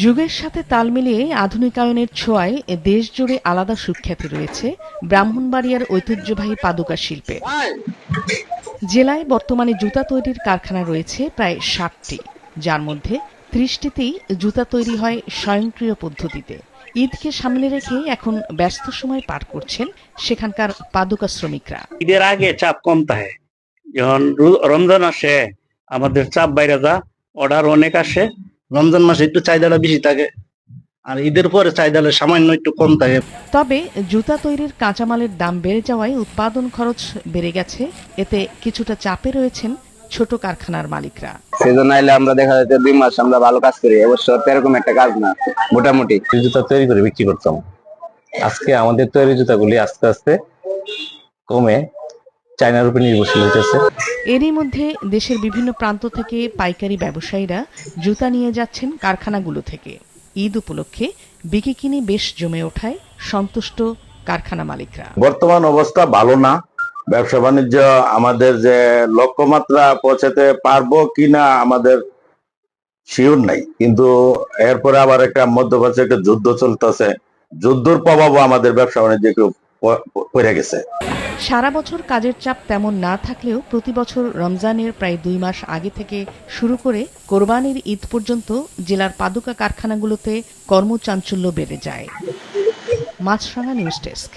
যুগের সাথে তাল মিলিয়ে আধুনিকায়নের ছোঁয়ায় দেশ জুড়ে আলাদা সুখ্যাতি রয়েছে ব্রাহ্মণবাড়িয়ার ঐতিহ্যবাহী পাদুকা শিল্পের। জেলায় বর্তমানে জুতা তৈরির কারখানা রয়েছে প্রায় ৬০টি, যার মধ্যে ৩০টিতেই জুতা তৈরি হয় স্বয়ংক্রিয় পদ্ধতিতে। ঈদকে সামনে রেখে এখন ব্যস্ত সময় পার করছেন সেখানকার পাদুকা শ্রমিকরা। ঈদের আগে চাপ কম থাকে, যখন রমজান আসে আমাদের চাপ বাইরে যা, অর্ডার অনেক আসে। রমজান মাসে একটু চাহিদাটা বেশি থাকে, আর ঈদের পরে চাহিদাটা সামান্য একটু কম থাকে। তবে জুতা তৈরির কাঁচামালের দাম বেড়ে যাওয়ায় উৎপাদন খরচ বেড়ে গেছে। এতে কিছুটা চাপে রয়েছেন ছোট কারখানার মালিকরা। সেজন্য আইলে আমরা দেখা যাচ্ছে 2 মাস আমরা ভালো কাজ করি, অবশ্য এরকম একটা কাজ না, মোটামুটি জুতা তৈরি করে বিক্রি করতাম। আজকে আমাদের তৈরি জুতাগুলি আস্তে আস্তে কমে চায়নার উপর নির্ভরশীল হতেছে। এরই মধ্যে দেশের বিভিন্ন প্রান্ত থেকে পাইকারি ব্যবসায়ীরা জুতা নিয়ে যাচ্ছেন কারখানাগুলো থেকে। ঈদ উপলক্ষে বিকিকিনি বেশ জমে ওঠায় সন্তুষ্ট কারখানা মালিকরা। বর্তমান অবস্থা ভালো না, ব্যবসা বাণিজ্য আমাদের যে লক্ষ্যমাত্রা পৌঁছাতে পারবো কিনা আমাদের শিওর নাই, কিন্তু এরপরে আবার একটা মধ্যপ্রাচ্যে একটা যুদ্ধ চলতেছে, যুদ্ধের প্রভাবও আমাদের ব্যবসা বাণিজ্যকে পড়ে গেছে। সারা বছর কাজের চাপ তেমন না থাকলেও প্রতি বছর রমজানের প্রায় 2 মাস আগে থেকে শুরু করে কোরবানির ঈদ পর্যন্ত জেলার পাদুকা কারখানাগুলোতে কর্মচাঞ্চল্য বেড়ে যায়। মাছরাঙা নিউজ ডেস্ক।